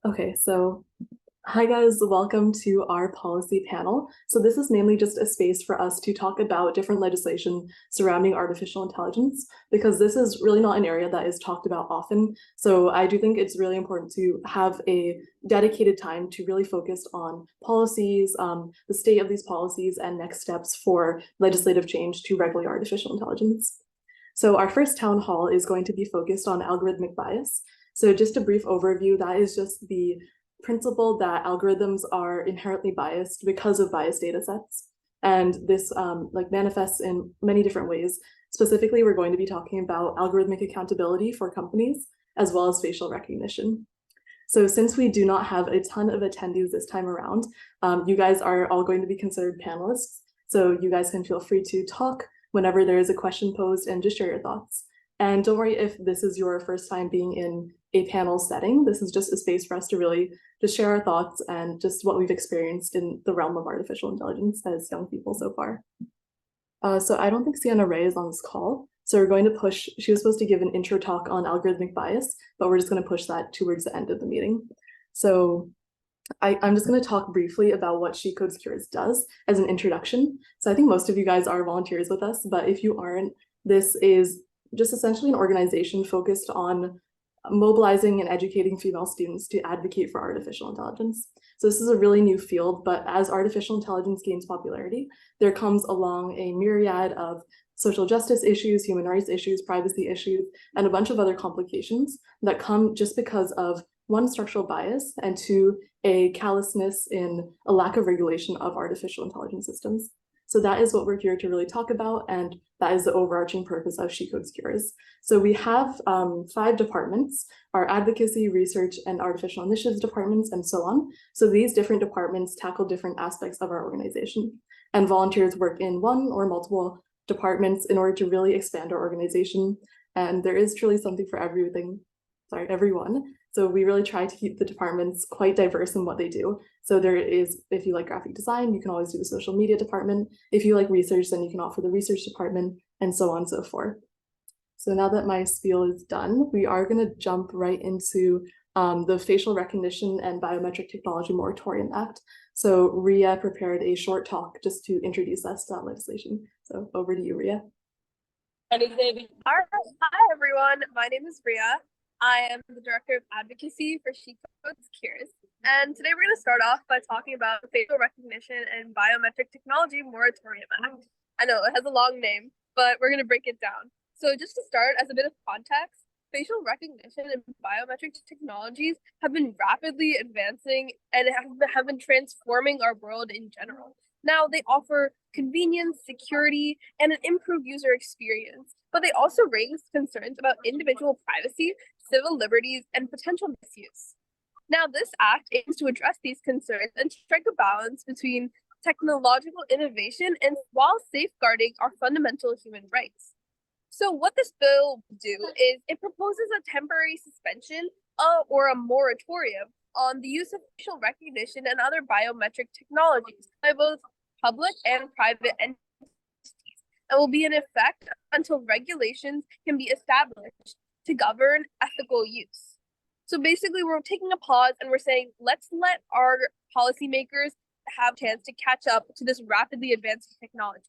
Okay, so hi guys, welcome to our policy panel. So this is mainly just a space for us to talk about different legislation surrounding artificial intelligence, because this is really not an area that is talked about often. So I do think it's really important to have a dedicated time to really focus on policies, the state of these policies, and next steps for legislative change to regulate artificial intelligence. So our first town hall is going to be focused on algorithmic bias. So just a brief overview, that is just the principle that algorithms are inherently biased because of biased data sets. And this manifests in many different ways. Specifically, we're going to be talking about algorithmic accountability for companies, as well as facial recognition. So since we do not have a ton of attendees this time around, you guys are all going to be considered panelists. So you guys can feel free to talk whenever there is a question posed and just share your thoughts. And don't worry if this is your first time being in a panel setting. This is just a space for us to really just share our thoughts and just what we've experienced in the realm of artificial intelligence as young people so far. So I don't think Sienna Ray is on this call. So we're going to push, she was supposed to give an intro talk on algorithmic bias, but we're just going to push that towards the end of the meeting. So I'm just going to talk briefly about what She Codes Cures does as an introduction. So I think most of you guys are volunteers with us, but if you aren't, this is just essentially an organization focused on mobilizing and educating female students to advocate for artificial intelligence. So this is a really new field, but as artificial intelligence gains popularity, there comes along a myriad of social justice issues, human rights issues, privacy issues, and a bunch of other complications that come just because of one, structural bias, and two, a callousness in a lack of regulation of artificial intelligence systems. So that is what we're here to really talk about, and that is the overarching purpose of She Codes Cures. So we have 5 departments, our advocacy, research, and artificial initiatives departments, and so on. So these different departments tackle different aspects of our organization, and volunteers work in one or multiple departments in order to really expand our organization. And there is truly something for everyone. So we really try to keep the departments quite diverse in what they do. So there is, if you like graphic design, you can always do the social media department. If you like research, then you can offer the research department, and so on and so forth. So now that my spiel is done, we are going to jump right into the Facial Recognition and Biometric Technology Moratorium Act. So Ria prepared a short talk just to introduce us to that legislation. So over to you, Ria. All right. Hi, everyone. My name is Ria. I am the Director of Advocacy for She Codes Cures. And today we're going to start off by talking about the Facial Recognition and Biometric Technology Moratorium Act. I know it has a long name, but we're going to break it down. So just to start, as a bit of context, facial recognition and biometric technologies have been rapidly advancing and have been transforming our world in general. Now, they offer convenience, security, and an improved user experience, but they also raise concerns about individual privacy, civil liberties, and potential misuse. Now, this act aims to address these concerns and strike a balance between technological innovation and while safeguarding our fundamental human rights. So what this bill will do is it proposes a temporary suspension or a moratorium on the use of facial recognition and other biometric technologies by both public and private entities, and will be in effect until regulations can be established to govern ethical use. So basically, we're taking a pause and we're saying, let's let our policymakers have a chance to catch up to this rapidly advancing technology.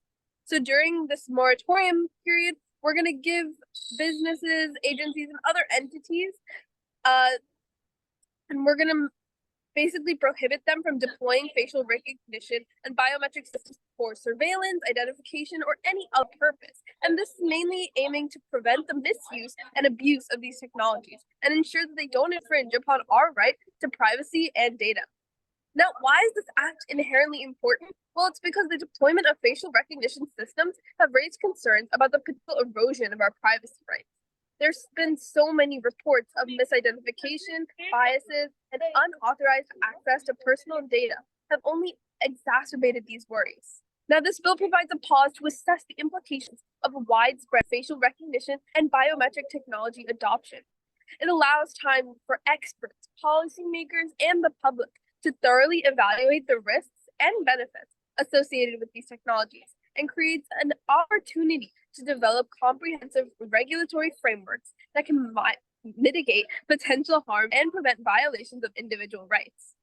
So during this moratorium period, we're going to give businesses, agencies, and other entities, and we're going to basically prohibit them from deploying facial recognition and biometric systems for surveillance, identification, or any other purpose. And this is mainly aiming to prevent the misuse and abuse of these technologies and ensure that they don't infringe upon our right to privacy and data. Now, why is this act inherently important? Well, it's because the deployment of facial recognition systems have raised concerns about the potential erosion of our privacy rights. There's been so many reports of misidentification, biases, and unauthorized access to personal data have only exacerbated these worries. Now, this bill provides a pause to assess the implications of widespread facial recognition and biometric technology adoption. It allows time for experts, policymakers, and the public to thoroughly evaluate the risks and benefits associated with these technologies and creates an opportunity to develop comprehensive regulatory frameworks that can mitigate potential harm and prevent violations of individual rights.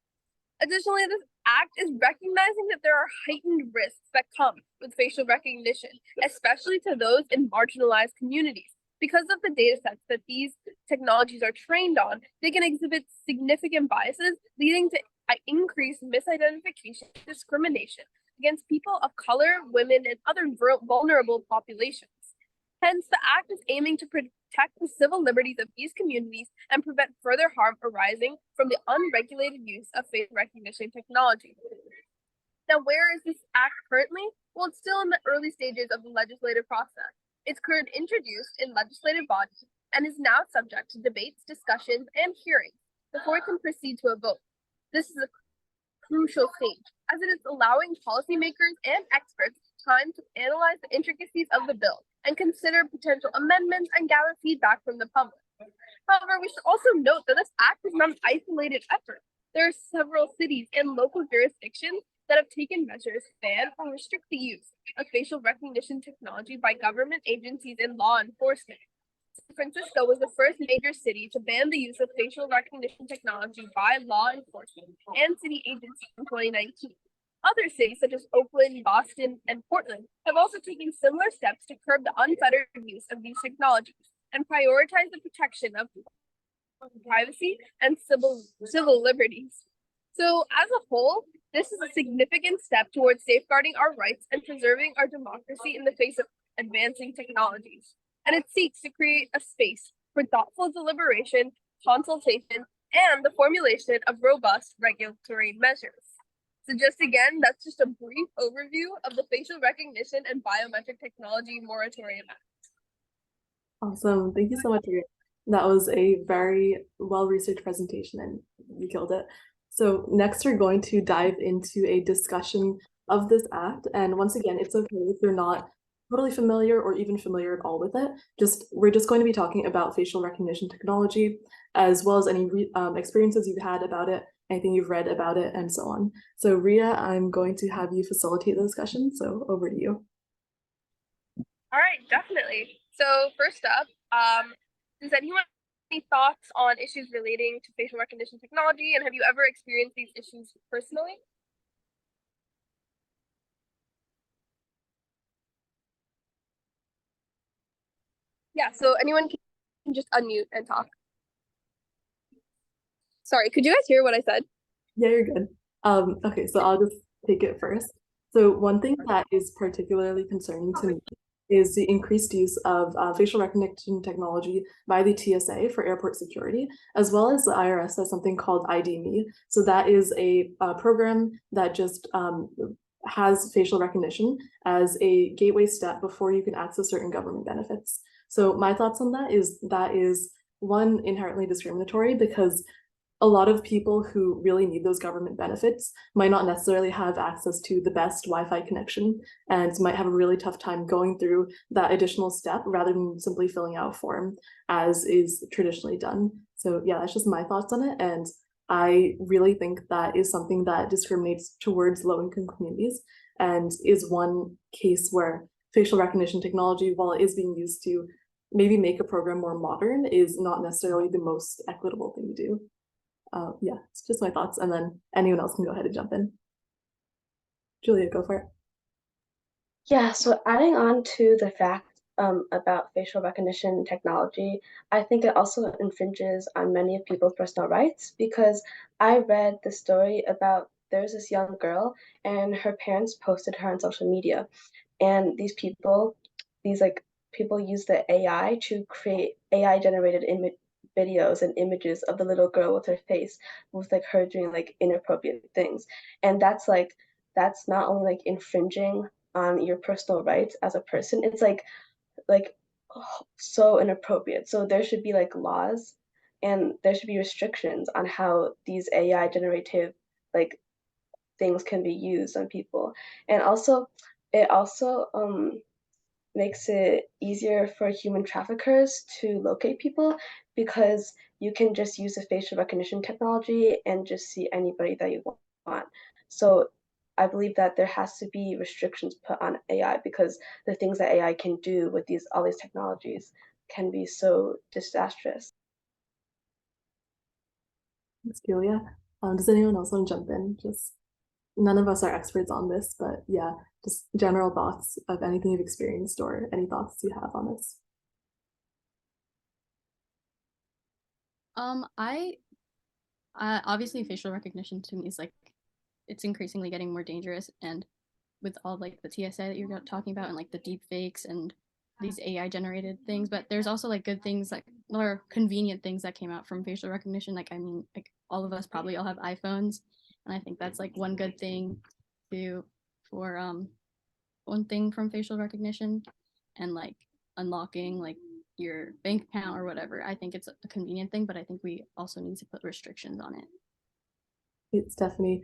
Additionally, this act is recognizing that there are heightened risks that come with facial recognition, especially to those in marginalized communities. Because of the data sets that these technologies are trained on, they can exhibit significant biases, leading to increased misidentification and discrimination against people of color, women, and other vulnerable populations. Hence, the act is aiming to protect the civil liberties of these communities and prevent further harm arising from the unregulated use of facial recognition technology. Now, where is this act currently? Well, it's still in the early stages of the legislative process. It's currently introduced in legislative bodies and is now subject to debates, discussions, and hearings before it can proceed to a vote. This is a crucial stage, as it is allowing policymakers and experts time to analyze the intricacies of the bill and consider potential amendments and gather feedback from the public. However, we should also note that this act is not an isolated effort. There are several cities and local jurisdictions that have taken measures to ban or restrict the use of facial recognition technology by government agencies and law enforcement. San Francisco was the first major city to ban the use of facial recognition technology by law enforcement and city agencies in 2019. Other cities, such as Oakland, Boston, and Portland, have also taken similar steps to curb the unfettered use of these technologies and prioritize the protection of privacy and civil liberties. So, as a whole, this is a significant step towards safeguarding our rights and preserving our democracy in the face of advancing technologies. And it seeks to create a space for thoughtful deliberation, consultation, and the formulation of robust regulatory measures. So just again, that's just a brief overview of the Facial Recognition and Biometric Technology Moratorium Act. Awesome. Thank you so much. That was a very well-researched presentation and you killed it. So next we're going to dive into a discussion of this act. And once again, it's okay if you're not totally familiar or even familiar at all with it. We're just going to be talking about facial recognition technology, as well as any experiences you've had about it, anything you've read about it, and so on. So Ria, I'm going to have you facilitate the discussion, so over to you. All right, definitely. So first up, does anyone have any thoughts on issues relating to facial recognition technology, and have you ever experienced these issues personally? Yeah, so anyone can just unmute and talk. Sorry, could you guys hear what I said? Yeah, you're good. Okay, so I'll just take it first. So one thing that is particularly concerning to me is the increased use of facial recognition technology by the TSA for airport security, as well as the IRS has something called ID.me. So that is a program that just has facial recognition as a gateway step before you can access certain government benefits. So my thoughts on that is one, inherently discriminatory, because a lot of people who really need those government benefits might not necessarily have access to the best Wi-Fi connection and might have a really tough time going through that additional step rather than simply filling out a form as is traditionally done. So yeah, that's just my thoughts on it. And I really think that is something that discriminates towards low-income communities and is one case where facial recognition technology, while it is being used to maybe make a program more modern, is not necessarily the most equitable thing to do. Yeah, it's just my thoughts, and then anyone else can go ahead and jump in. Julia, go for it. Yeah, so adding on to the fact about facial recognition technology, I think it also infringes on many of people's personal rights, because I read the story about there's this young girl and her parents posted her on social media, and these people use the AI to create AI generated videos and images of the little girl with her face, with like her doing like inappropriate things. And that's not only like infringing on your personal rights as a person, it's like so inappropriate. So there should be like laws and there should be restrictions on how these AI generative like things can be used on people. And also it also makes it easier for human traffickers to locate people, because you can just use the facial recognition technology and just see anybody that you want. So I believe that there has to be restrictions put on AI because the things that AI can do with all these technologies can be so disastrous. Thanks, Julia. Does anyone else want to jump in? Just none of us are experts on this, but yeah, just general thoughts of anything you've experienced or any thoughts you have on this. I obviously facial recognition to me is like it's increasingly getting more dangerous, and with all like the TSA that you're talking about and like the deep fakes and these AI generated things, but there's also like good things like or convenient things that came out from facial recognition. Like I mean, like all of us probably all have iPhones, and I think that's like one good thing to for one thing from facial recognition and like unlocking like your bank account or whatever. I think it's a convenient thing, but I think we also need to put restrictions on it. It's definitely,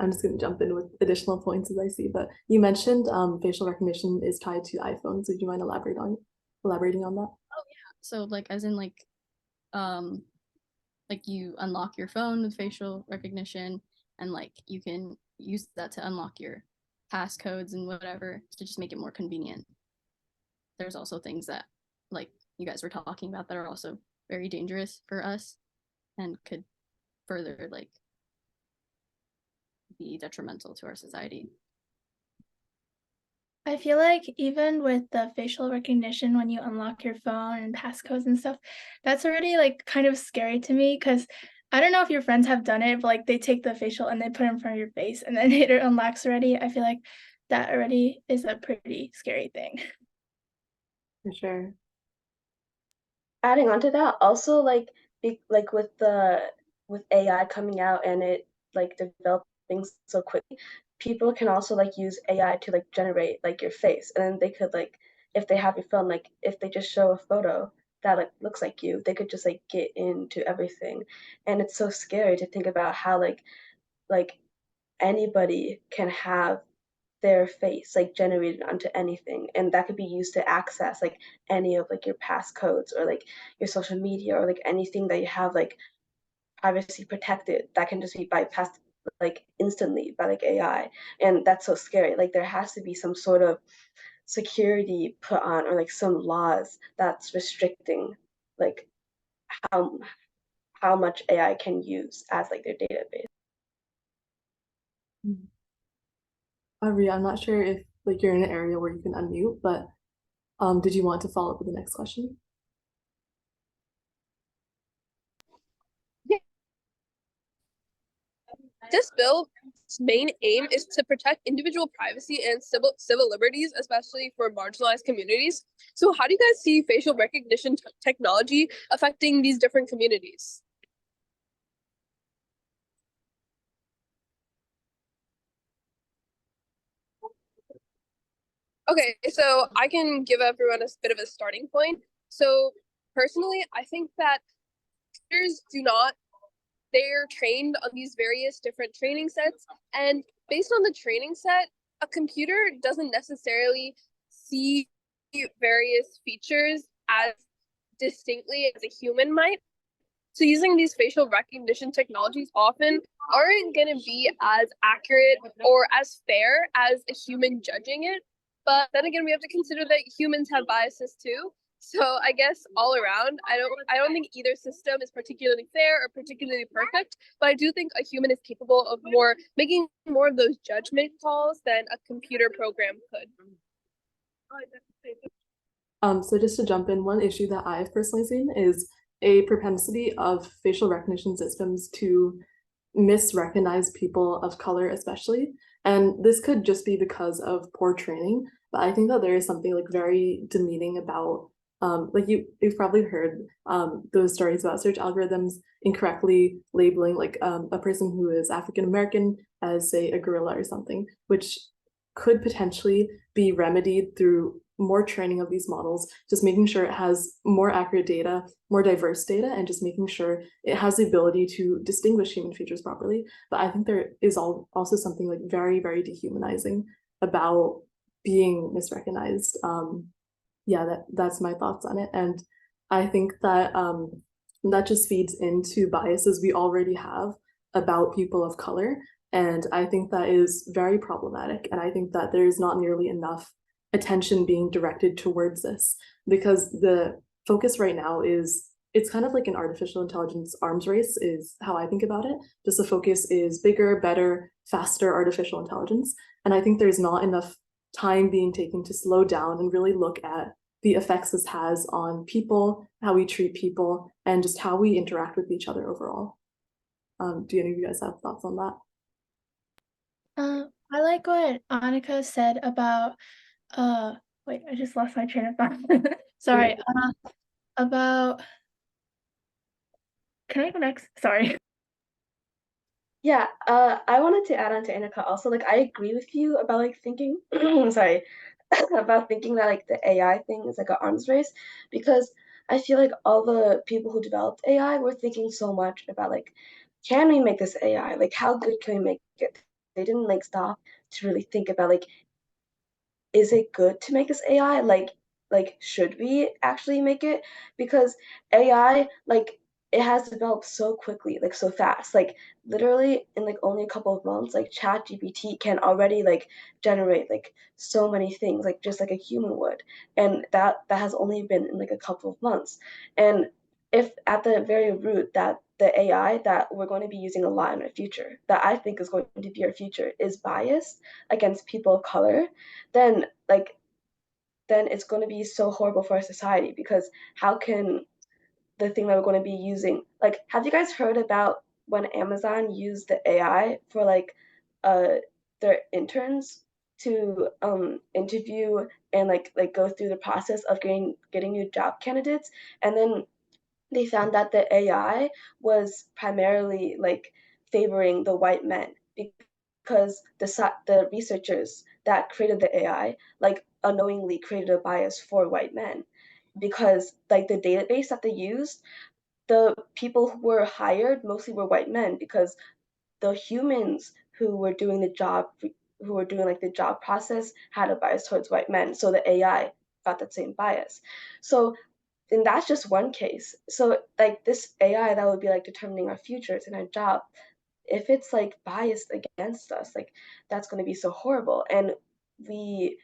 I'm just going to jump in with additional points as I see, but you mentioned facial recognition is tied to iPhones. Would you mind elaborating on that? Oh yeah. So like as in like you unlock your phone with facial recognition and like you can use that to unlock your passcodes and whatever to just make it more convenient. There's also things that like you guys were talking about that are also very dangerous for us and could further like be detrimental to our society. I feel like even with the facial recognition, when you unlock your phone and passcodes and stuff, that's already like kind of scary to me because I don't know if your friends have done it, but like they take the facial and they put it in front of your face and then it unlocks already. I feel like that already is a pretty scary thing. For sure. Adding on to that, also like with AI coming out and it like developing so quickly, people can also like use AI to like generate like your face, and then they could like if they have your phone, like if they just show a photo that like looks like you, they could just like get into everything, and it's so scary to think about how like anybody can have their face like generated onto anything, and that could be used to access like any of like your passcodes or like your social media or like anything that you have like privacy protected that can just be bypassed like instantly by like AI. And that's so scary. Like there has to be some sort of security put on or like some laws that's restricting like how how much AI can use as like their database. Ria, I'm not sure if like you're in an area where you can unmute, but did you want to follow up with the next question? This bill's main aim is to protect individual privacy and civil liberties, especially for marginalized communities. So how do you guys see facial recognition technology affecting these different communities? Okay, so I can give everyone a bit of a starting point. So personally, I think that computers they're trained on these various different training sets, and based on the training set, a computer doesn't necessarily see various features as distinctly as a human might. So using these facial recognition technologies often aren't going to be as accurate or as fair as a human judging it. But then again, we have to consider that humans have biases too. So I guess all around, I don't think either system is particularly fair or particularly perfect, but I do think a human is capable of making more of those judgment calls than a computer program could. So just to jump in, one issue that I've personally seen is a propensity of facial recognition systems to misrecognize people of color, especially. And this could just be because of poor training, but I think that there is something like very demeaning about like you've probably heard those stories about search algorithms incorrectly labeling like a person who is African American as say a gorilla or something, which could potentially be remedied through more training of these models, just making sure it has more accurate data, more diverse data, and just making sure it has the ability to distinguish human features properly. But I think there is also something like very, very dehumanizing about being misrecognized. Yeah, that's my thoughts on it. And I think that that just feeds into biases we already have about people of color. And I think that is very problematic. And I think that there's not nearly enough attention being directed towards this, because the focus right now is, it's kind of like an artificial intelligence arms race is how I think about it. Just the focus is bigger, better, faster artificial intelligence. And I think there's not enough time being taken to slow down and really look at the effects this has on people, how we treat people, and just how we interact with each other overall. Do any of you guys have thoughts on that? I like what Annika said about wait, I just lost my train of thought. Sorry. About can I go next? Sorry. Yeah, I wanted to add on to Annika also. Like, I agree with you about like thinking, sorry, about thinking that like the AI thing is like an arms race, because I feel like all the people who developed AI were thinking so much about like, can we make this AI? Like, how good can we make it? They didn't like stop to really think about like, is it good to make this AI? Like should we actually make it? Because AI, like it has developed so quickly, like so fast. Like literally in like only a couple of months, like Chat GPT can already like generate like so many things, like just like a human would. And that has only been in like a couple of months. And if at the very root that the AI that we're going to be using a lot in our future, that I think is going to be our future, is biased against people of color, then like then it's going to be so horrible for our society, because how can the thing that we're going to be using, like, have you guys heard about when Amazon used the AI for like uh their interns to interview and like go through the process of getting new job candidates, and then they found that the AI was primarily like favoring the white men, because the researchers that created the AI like unknowingly created a bias for white men, because like the database that they used, the people who were hired mostly were white men, because the humans who were doing the job, who were doing like the job process, had a bias towards white men, so the AI got that same bias. So and that's just one case. So like this AI that would be like determining our futures and our job, if it's like biased against us, like that's going to be so horrible. We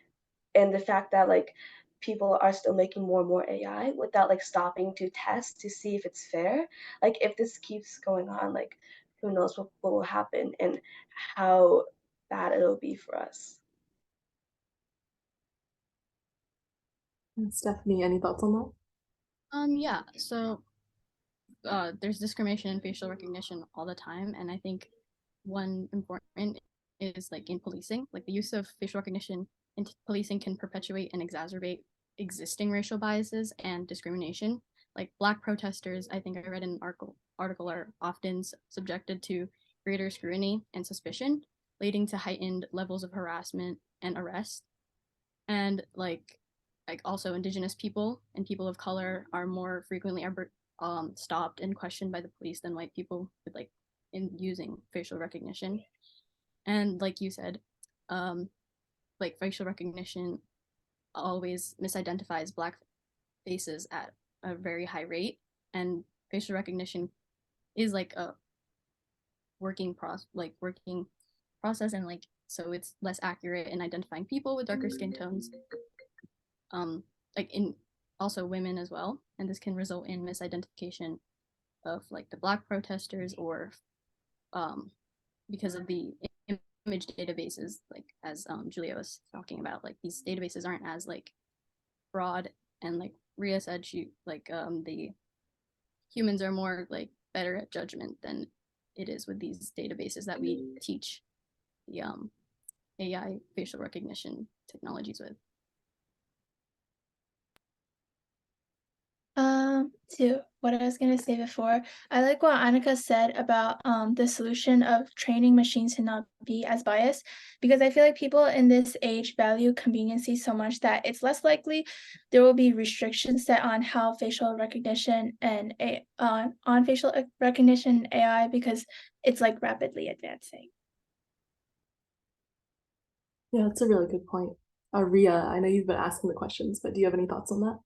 and the fact that like people are still making more and more AI without like stopping to test to see if it's fair. Like if this keeps going on, like who knows what will happen and how bad it'll be for us. Stephanie, any thoughts on that? Yeah, so there's discrimination in facial recognition all the time, and I think one important is like in policing, like the use of facial recognition in policing can perpetuate and exacerbate existing racial biases and discrimination. Like Black protesters, I think I read in an article are often subjected to greater scrutiny and suspicion, leading to heightened levels of harassment and arrest. And like also Indigenous people and people of color are more frequently stopped and questioned by the police than white people with like in using facial recognition. And like you said, like facial recognition always misidentifies Black faces at a very high rate, and facial recognition is like a working process, and like so it's less accurate in identifying people with darker skin tones, like in also women as well, and this can result in misidentification of like the Black protesters, or because of the image databases, like as Julia was talking about, like these databases aren't as like broad, and like Ria said, she like the humans are more like better at judgment than it is with these databases that we teach the AI facial recognition technologies with. To what I was gonna say before, I like what Annika said about the solution of training machines to not be as biased, because I feel like people in this age value conveniency so much that it's less likely there will be restrictions set on how facial recognition and on facial recognition AI, because it's like rapidly advancing. Yeah, that's a really good point. Ria, I know you've been asking the questions, but do you have any thoughts on that?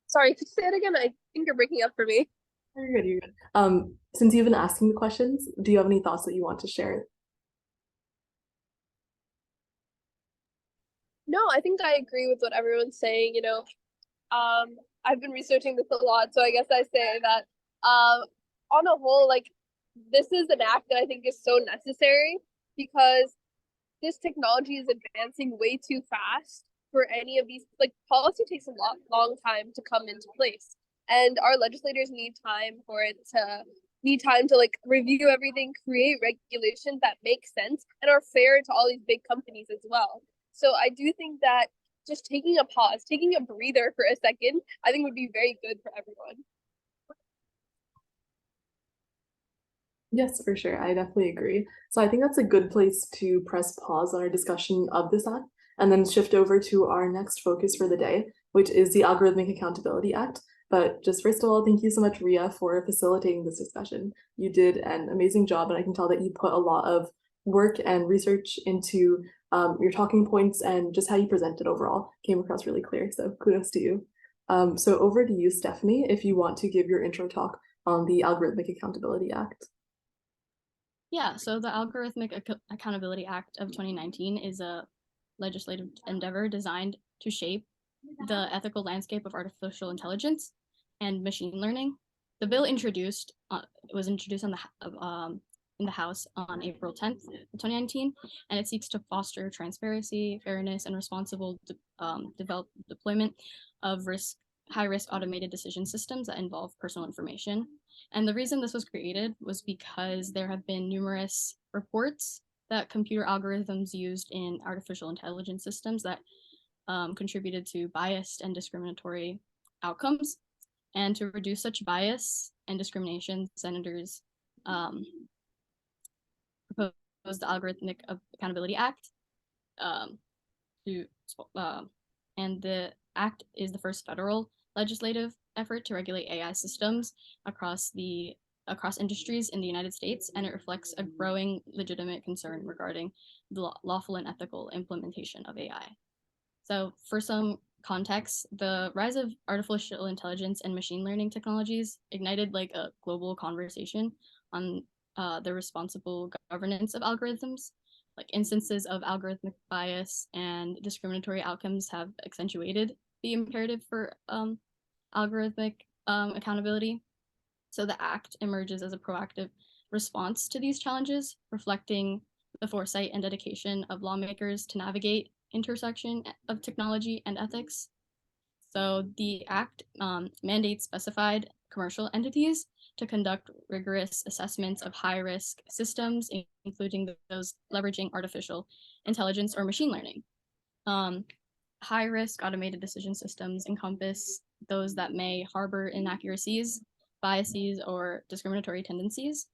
Sorry, could you say it again? I think you're breaking up for me. You're good, you're good. Since you've been asking the questions, do you have any thoughts that you want to share? No, I think I agree with what everyone's saying. I've been researching this a lot, so I guess I say that on a whole, like this is an act that I think is so necessary because this technology is advancing way too fast for any of these. Like policy takes a long time to come into place, and our legislators need time to like review everything, create regulations that make sense and are fair to all these big companies as well. So I do think that just taking a pause, taking a breather for a second, I think would be very good for everyone. Yes, for sure. I definitely agree. So I think that's a good place to press pause on our discussion of this act and then shift over to our next focus for the day, which is the Algorithmic Accountability Act. But just first of all, thank you so much, Ria, for facilitating this discussion. You did an amazing job, and I can tell that you put a lot of work and research into your talking points, and just how you presented overall came across really clear. So kudos to you. So over to you, Stephanie, if you want to give your intro talk on the Algorithmic Accountability Act. Yeah, so the Algorithmic Accountability Act of 2019 is a legislative endeavor designed to shape the ethical landscape of artificial intelligence and machine learning. The bill was introduced in the House on April 10th, 2019, and it seeks to foster transparency, fairness, and responsible deployment of high-risk automated decision systems that involve personal information. And the reason this was created was because there have been numerous reports that computer algorithms used in artificial intelligence systems that contributed to biased and discriminatory outcomes. And to reduce such bias and discrimination, senators proposed the Algorithmic Accountability Act. And the act is the first federal legislative effort to regulate AI systems across industries in the United States, and it reflects a growing legitimate concern regarding the lawful and ethical implementation of AI. So for some context, the rise of artificial intelligence and machine learning technologies ignited like a global conversation on the responsible governance of algorithms. Like instances of algorithmic bias and discriminatory outcomes have accentuated the imperative for algorithmic accountability. So the act emerges as a proactive response to these challenges, reflecting the foresight and dedication of lawmakers to navigate intersection of technology and ethics. So the act mandates specified commercial entities to conduct rigorous assessments of high-risk systems, including those leveraging artificial intelligence or machine learning. High-risk automated decision systems encompass those that may harbor inaccuracies, biases, or discriminatory tendencies,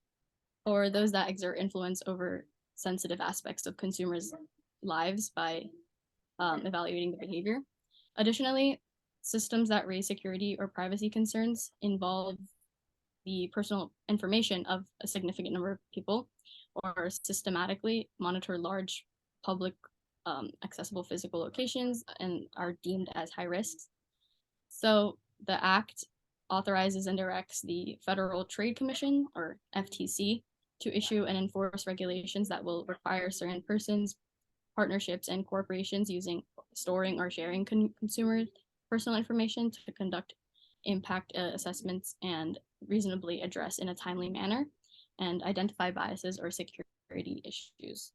or those that exert influence over sensitive aspects of consumers' lives by evaluating the behavior. Additionally, systems that raise security or privacy concerns involve the personal information of a significant number of people, or systematically monitor large public accessible physical locations and are deemed as high risks. So the act authorizes and directs the Federal Trade Commission, or FTC, to issue and enforce regulations that will require certain persons, partnerships, and corporations storing or sharing consumer personal information to conduct impact assessments and reasonably address in a timely manner and identify biases or security issues.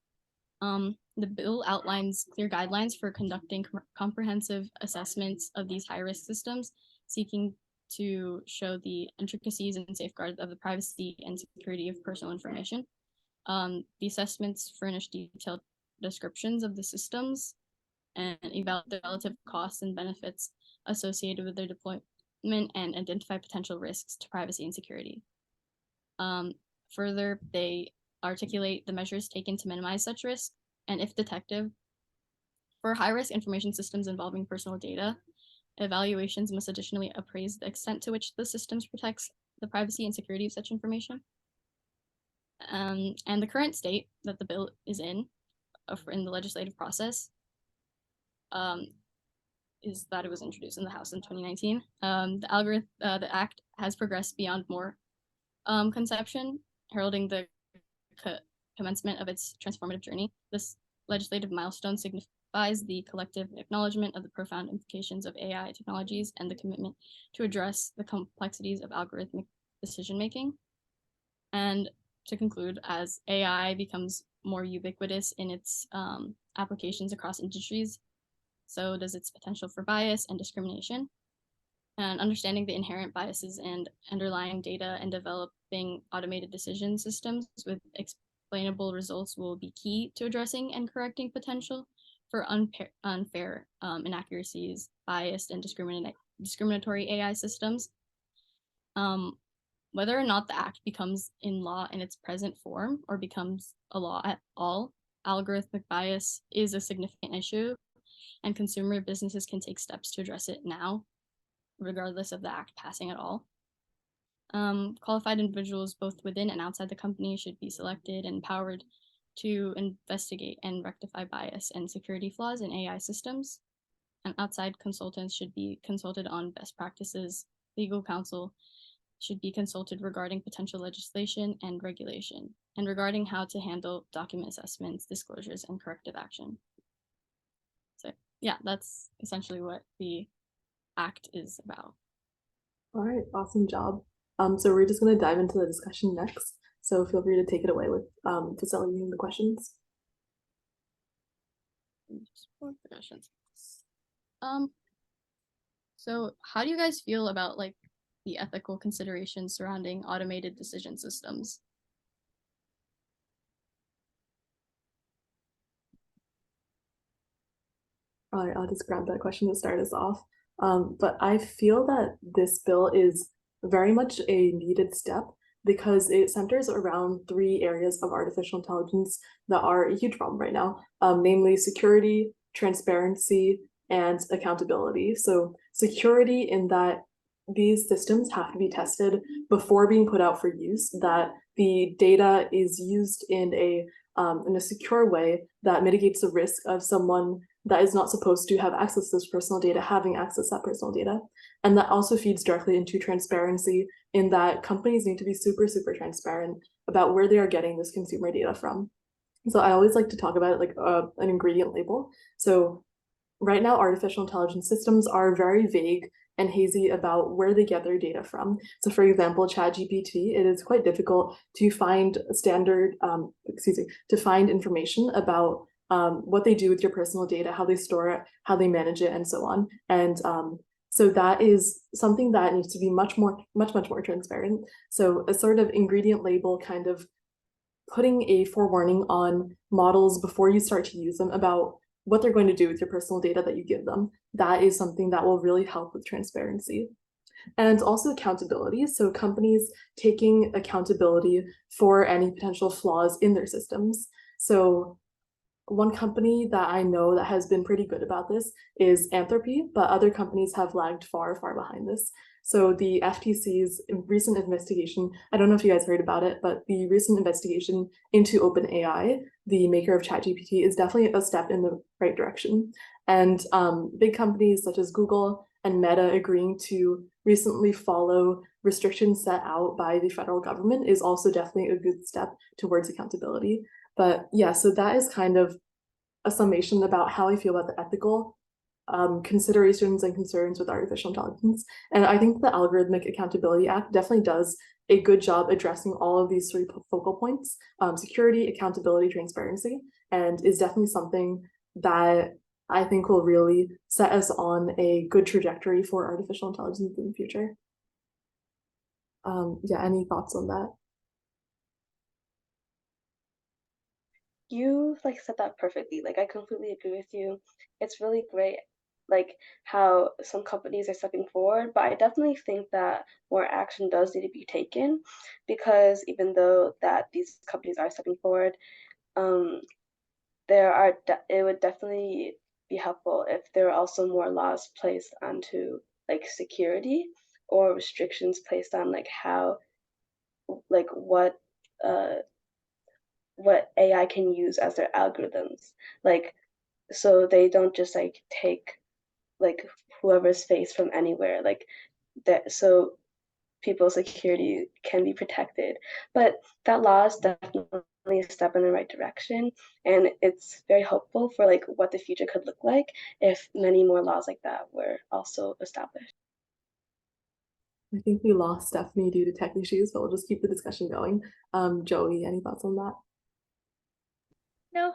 The bill outlines clear guidelines for conducting comprehensive assessments of these high-risk systems, seeking to show the intricacies and safeguards of the privacy and security of personal information. The assessments furnish detailed descriptions of the systems and evaluate the relative costs and benefits associated with their deployment and identify potential risks to privacy and security. Further, they articulate the measures taken to minimize such risk, and if detective, for high-risk information systems involving personal data, evaluations must additionally appraise the extent to which the systems protects the privacy and security of such information. And the current state that the bill is in the legislative process, is that it was introduced in the House in 2019. The act has progressed beyond more conception, heralding the commencement of its transformative journey. This legislative milestone signifies the collective acknowledgement of the profound implications of AI technologies and the commitment to address the complexities of algorithmic decision-making. And to conclude, as AI becomes more ubiquitous in its applications across industries, so does its potential for bias and discrimination. And understanding the inherent biases and underlying data and developing automated decision systems with explainable results will be key to addressing and correcting potential for unfair inaccuracies, biased and discriminatory AI systems. Whether or not the act becomes in law in its present form or becomes a law at all, algorithmic bias is a significant issue, and consumer businesses can take steps to address it now, regardless of the act passing at all. Qualified individuals both within and outside the company should be selected and empowered to investigate and rectify bias and security flaws in AI systems. And outside consultants should be consulted on best practices. Legal counsel should be consulted regarding potential legislation and regulation, and regarding how to handle document assessments, disclosures, and corrective action. So yeah, that's essentially what the act is about. All right, awesome job. So we're just going to dive into the discussion next. So feel free to take it away with facilitating the questions. So how do you guys feel about like the ethical considerations surrounding automated decision systems? All right, I'll just grab that question to start us off. But I feel that this bill is very much a needed step because it centers around 3 areas of artificial intelligence that are a huge problem right now, namely security, transparency, and accountability. So security in that these systems have to be tested before being put out for use, that the data is used in a secure way that mitigates the risk of someone that is not supposed to have access to this personal data having access to that personal data. And that also feeds directly into transparency in that companies need to be super, super transparent about where they are getting this consumer data from. So I always like to talk about it like an ingredient label. So right now, artificial intelligence systems are very vague and hazy about where they get their data from. So for example, ChatGPT, it is quite difficult to find to find information about what they do with your personal data, how they store it, how they manage it, and so on. And so that is something that needs to be much more transparent. So a sort of ingredient label kind of putting a forewarning on models before you start to use them about what they're going to do with your personal data that you give them. That is something that will really help with transparency. And also accountability. So companies taking accountability for any potential flaws in their systems. So one company that I know that has been pretty good about this is Anthropy, but other companies have lagged far, far behind this. So the FTC's recent investigation, I don't know if you guys heard about it, but the recent investigation into OpenAI, the maker of ChatGPT, is definitely a step in the right direction. And big companies such as Google and Meta agreeing to recently follow restrictions set out by the federal government is also definitely a good step towards accountability. But yeah, so that is kind of a summation about how I feel about the ethical considerations and concerns with artificial intelligence. And I think the Algorithmic Accountability Act definitely does a good job addressing all of these 3 focal points, security, accountability, transparency, and is definitely something that I think will really set us on a good trajectory for artificial intelligence in the future. Yeah, any thoughts on that? You said that perfectly. I completely agree with you. It's really great how some companies are stepping forward, but I definitely think that more action does need to be taken, because even though that these companies are stepping forward, it would definitely be helpful if there are also more laws placed onto security, or restrictions placed on how what AI can use as their algorithms, so they don't just take like whoever's face from anywhere, like that, so people's security can be protected. But that law is definitely a step in the right direction, and it's very hopeful for like what the future could look like if many more laws like that were also established. I think we lost Stephanie due to tech issues, but we'll just keep the discussion going. Joey, any thoughts on that? No.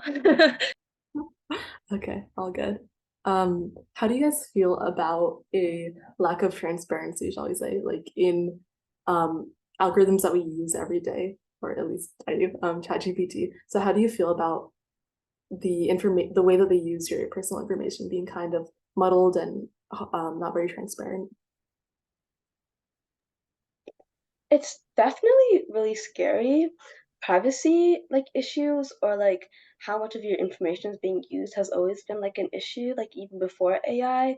Okay, all good. How do you guys feel about a lack of transparency, shall we say, like in algorithms that we use every day, or at least I do, ChatGPT. So how do you feel about the way that they use your personal information being kind of muddled and not very transparent? It's definitely really scary. Privacy like issues or like how much of your information is being used has always been like an issue, like even before AI.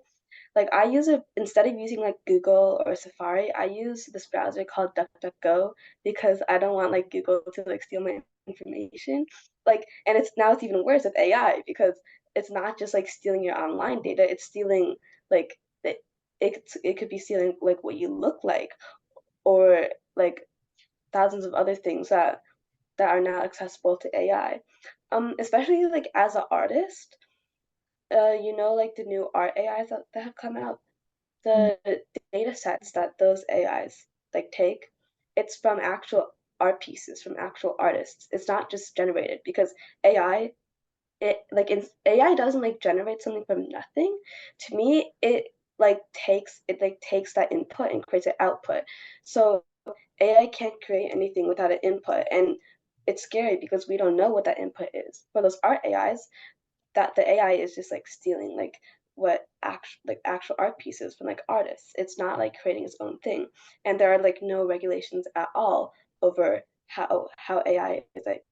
Like I use it instead of using like Google or Safari, I use this browser called DuckDuckGo because I don't want like Google to like steal my information. Like, and it's even worse with AI because it's not just like stealing your online data, it's stealing like it could be stealing like what you look like or like thousands of other things that are now accessible to AI. Especially like as an artist, like the new art AIs that have come out, the data sets that those AIs like take, it's from actual art pieces from actual artists. It's not just generated because AI AI doesn't like generate something from nothing. To me, it takes that input and creates an output. So AI can't create anything without an input, and it's scary because we don't know what that input is. For those art AIs, that the AI is just like stealing like actual art pieces from like artists. It's not like creating its own thing, and there are like no regulations at all over how AI is like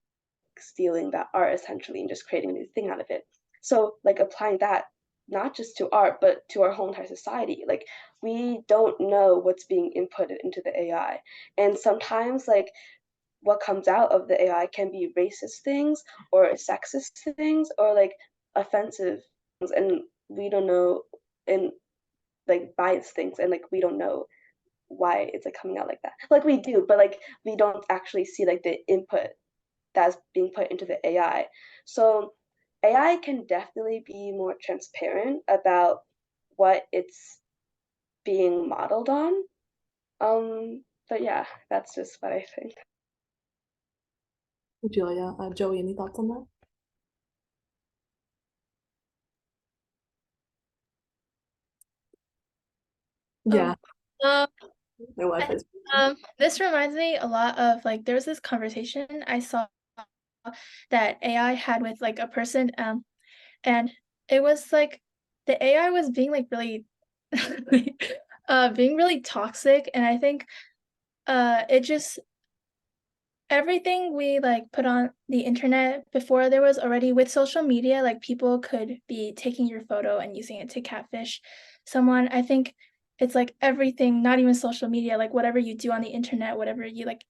stealing that art essentially and just creating a new thing out of it. So like applying that not just to art but to our whole entire society, like we don't know what's being inputted into the AI, and sometimes like what comes out of the AI can be racist things or sexist things or like offensive things, and we don't know, and like biased things, and like we don't know why it's like coming out like that. Like we do, but like we don't actually see like the input that's being put into the AI. So AI can definitely be more transparent about what it's being modeled on. But yeah, that's just what I think. Julia, Joey, any thoughts on that? Yeah, Um, my Wi-Fi's. this reminds me a lot of like there was this conversation I saw that AI had with like a person, and it was like the AI was being like really being really toxic, and I think it just everything we like put on the internet before there was already with social media, like people could be taking your photo and using it to catfish someone. I think it's like everything, not even social media, like whatever you do on the internet, whatever you like,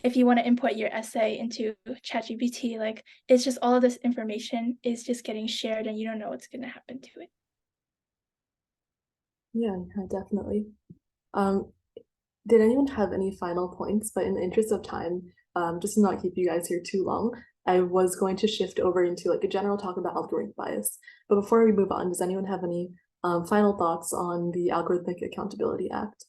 if you want to input your essay into ChatGPT, like it's just all of this information is just getting shared and you don't know what's going to happen to it. Yeah, definitely. Did anyone have any final points? But in the interest of time, just to not keep you guys here too long, I was going to shift over into like a general talk about algorithmic bias. But before we move on, does anyone have any final thoughts on the Algorithmic Accountability Act?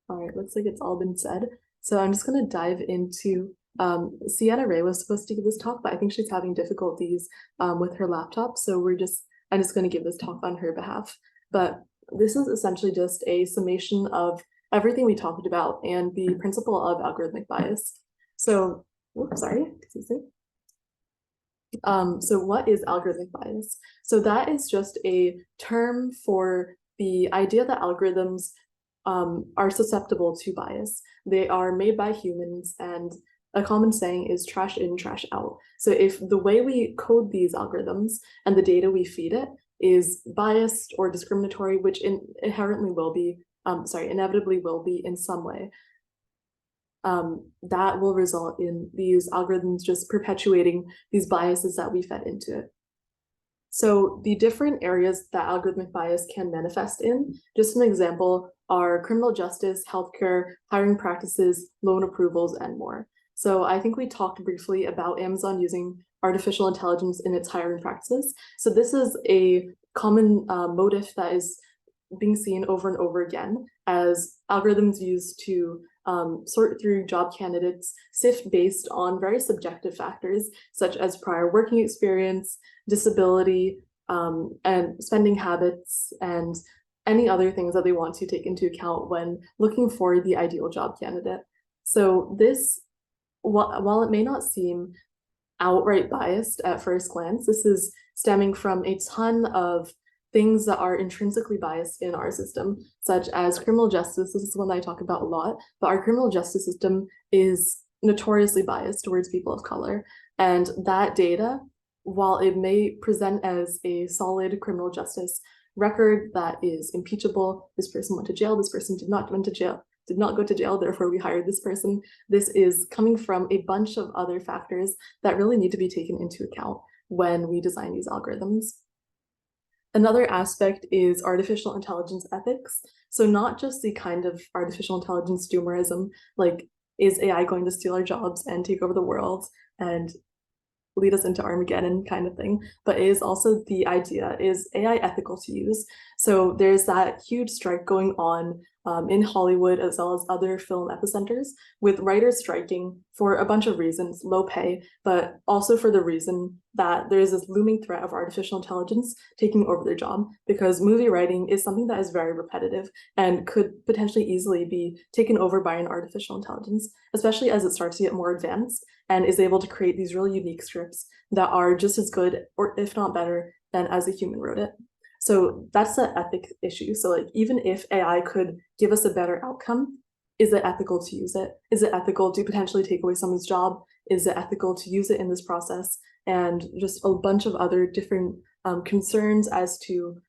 All right, looks like it's all been said. So I'm just going to dive into Sienna Ray was supposed to give this talk, but I think she's having difficulties with her laptop. So I'm just going to give this talk on her behalf. But this is essentially just a summation of everything we talked about and the principle of algorithmic bias. So, oops, sorry, excuse me. So what is algorithmic bias? So that is just a term for the idea that algorithms are susceptible to bias. They are made by humans, and a common saying is trash in, trash out. So if the way we code these algorithms and the data we feed it is biased or discriminatory, which inevitably will be in some way, that will result in these algorithms just perpetuating these biases that we fed into it. So the different areas that algorithmic bias can manifest in, just an example, are criminal justice, healthcare, hiring practices, loan approvals, and more. So I think we talked briefly about Amazon using artificial intelligence in its hiring practices. So this is a common motive that is being seen over and over again as algorithms used to sort through job candidates, sift based on very subjective factors such as prior working experience, disability, and spending habits, and any other things that they want to take into account when looking for the ideal job candidate. So this, while it may not seem outright biased at first glance, this is stemming from a ton of things that are intrinsically biased in our system, such as criminal justice. This is one that I talk about a lot, but our criminal justice system is notoriously biased towards people of color. And that data, while it may present as a solid criminal justice record that is impeachable, this person went to jail, this person did not go to jail, therefore we hired this person. This is coming from a bunch of other factors that really need to be taken into account when we design these algorithms. Another aspect is artificial intelligence ethics. So not just the kind of artificial intelligence doomerism, like is AI going to steal our jobs and take over the world and lead us into Armageddon kind of thing, but is also the idea, is AI ethical to use? So there's that huge strike going on in Hollywood as well as other film epicenters, with writers striking for a bunch of reasons, low pay, but also for the reason that there's this looming threat of artificial intelligence taking over their job, because movie writing is something that is very repetitive and could potentially easily be taken over by an artificial intelligence, especially as it starts to get more advanced and is able to create these really unique scripts that are just as good, or if not better, than as a human wrote it. So that's the ethic issue. So like, even if AI could give us a better outcome, is it ethical to use it? Is it ethical to potentially take away someone's job? Is it ethical to use it in this process? And just a bunch of other different concerns as to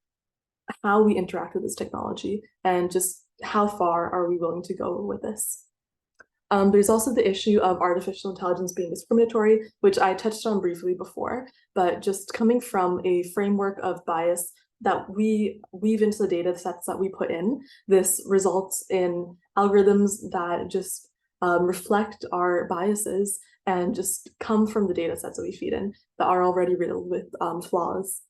how we interact with this technology and just how far are we willing to go with this. There's also the issue of artificial intelligence being discriminatory, which I touched on briefly before, but just coming from a framework of bias that we weave into the data sets that we put in, this results in algorithms that just reflect our biases and just come from the data sets that we feed in that are already riddled with flaws.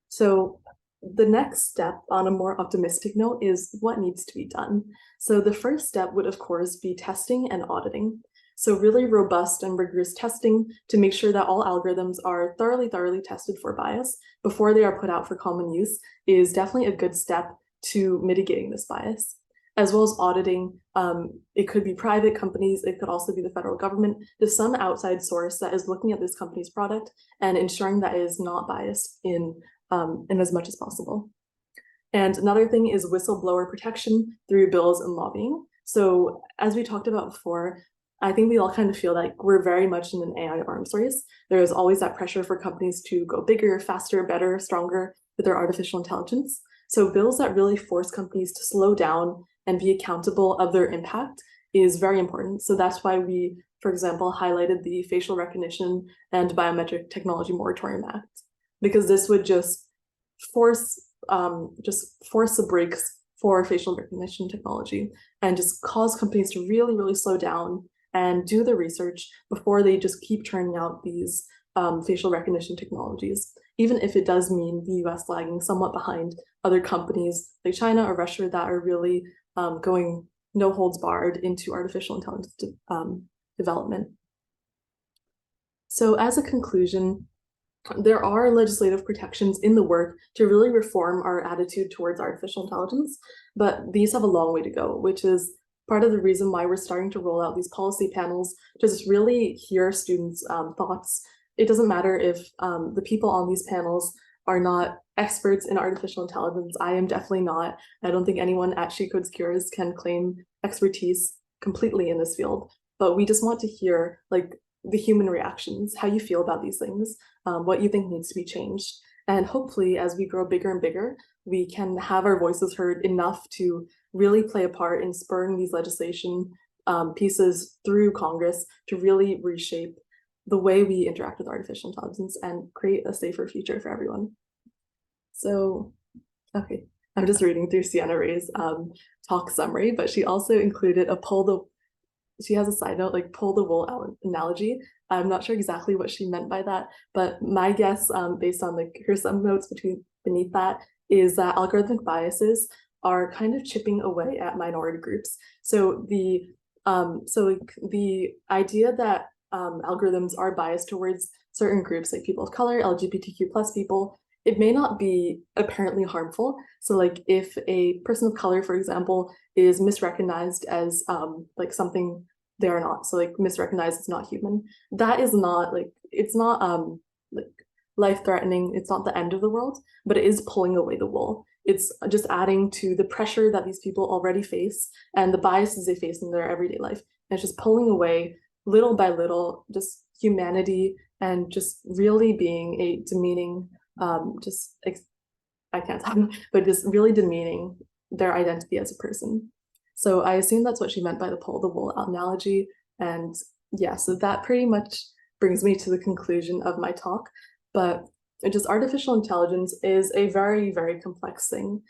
So the next step, on a more optimistic note, is what needs to be done. So the first step would, of course, be testing and auditing. So really robust and rigorous testing to make sure that all algorithms are thoroughly tested for bias before they are put out for common use is definitely a good step to mitigating this bias. As well as auditing, it could be private companies, it could also be the federal government, there's some outside source that is looking at this company's product and ensuring that it is not biased in as much as possible. And another thing is whistleblower protection through bills and lobbying. So as we talked about before, I think we all kind of feel like we're very much in an AI arms race. There is always that pressure for companies to go bigger, faster, better, stronger with their artificial intelligence. So bills that really force companies to slow down and be accountable of their impact is very important. So that's why we, for example, highlighted the Facial Recognition and Biometric Technology Moratorium Act, because this would just force the brakes for facial recognition technology and just cause companies to really slow down and do the research before they just keep turning out these facial recognition technologies, even if it does mean the US lagging somewhat behind other companies like China or Russia that are really going no holds barred into artificial intelligence development. So as a conclusion, there are legislative protections in the work to really reform our attitude towards artificial intelligence, but these have a long way to go, which is part of the reason why we're starting to roll out these policy panels to just really hear students' thoughts. It doesn't matter if the people on these panels are not experts in artificial intelligence. I am definitely not. I don't think anyone at She Codes Cures can claim expertise completely in this field, but we just want to hear like the human reactions, how you feel about these things, what you think needs to be changed. And hopefully, as we grow bigger and bigger, we can have our voices heard enough to really play a part in spurring these legislation pieces through Congress to really reshape the way we interact with artificial intelligence and create a safer future for everyone. So, okay, I'm just reading through Sienna Ray's talk summary, but she also included she has a side note, like pull the wool analogy. I'm not sure exactly what she meant by that, but my guess, based on like her some notes beneath that, is that algorithmic biases are kind of chipping away at minority groups. So the idea that algorithms are biased towards certain groups, like people of color, LGBTQ plus people, it may not be apparently harmful. So like if a person of color, for example, is misrecognized as like something they are not, so like misrecognized as not human, that is not like, it's not like life-threatening, it's not the end of the world, but it is pulling away the wool. It's just adding to the pressure that these people already face and the biases they face in their everyday life. And it's just pulling away little by little just humanity and just really being a demeaning, I can't talk, but just really demeaning their identity as a person. So I assume that's what she meant by the pull the wool analogy. And yeah, so that pretty much brings me to the conclusion of my talk. But just artificial intelligence is a very, very complex thing.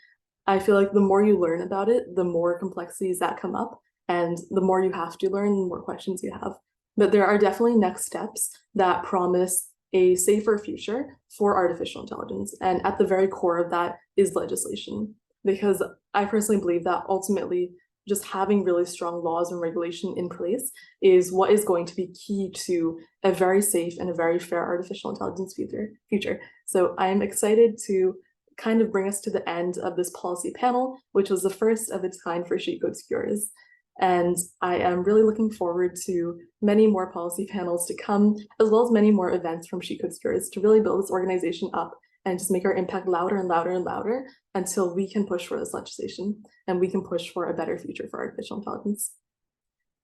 I feel like the more you learn about it, the more complexities that come up, and the more you have to learn, the more questions you have. But there are definitely next steps that promise a safer future for artificial intelligence. And at the very core of that is legislation, because I personally believe that ultimately just having really strong laws and regulation in place is what is going to be key to a very safe and a very fair artificial intelligence future. So I am excited to kind of bring us to the end of this policy panel, which was the first of its kind for She Codes Cures. And I am really looking forward to many more policy panels to come, as well as many more events from She Codes Cures to really build this organization up and just make our impact louder and louder and louder until we can push for this legislation and we can push for a better future for artificial intelligence.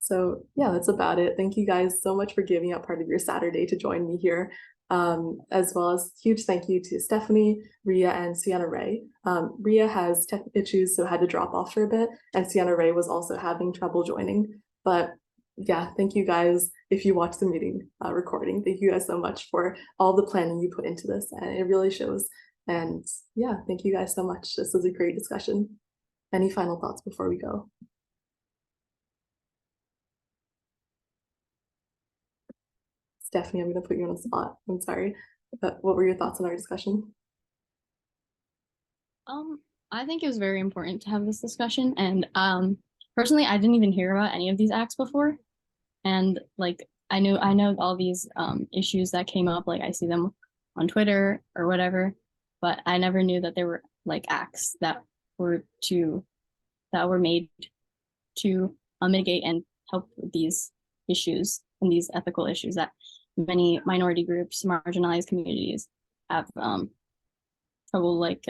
So yeah, that's about it. Thank you guys so much for giving up part of your Saturday to join me here, as well as huge thank you to Stephanie, Ria, and Sienna Ray. Ria has tech issues, so had to drop off for a bit, and Sienna Ray was also having trouble joining. But yeah, thank you guys. If you watch the meeting recording, thank you guys so much for all the planning you put into this, and it really shows. And yeah, thank you guys so much. This was a great discussion. Any final thoughts before we go? Stephanie, I'm going to put you on the spot. I'm sorry, but what were your thoughts on our discussion? I think it was very important to have this discussion, and personally, I didn't even hear about any of these acts before, and like I know all these issues that came up, like I see them on Twitter or whatever, but I never knew that there were like acts that were made to mitigate and help with these issues and these ethical issues that many minority groups, marginalized communities have trouble like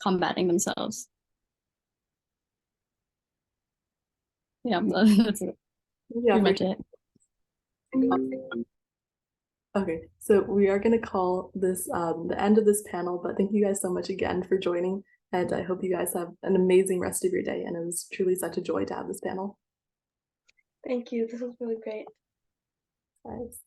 combating themselves. Yeah, that's it. Yeah, Pretty much it. Okay, so we are going to call this the end of this panel, but thank you guys so much again for joining, and I hope you guys have an amazing rest of your day, and it was truly such a joy to have this panel. Thank you. This was really great. Guys.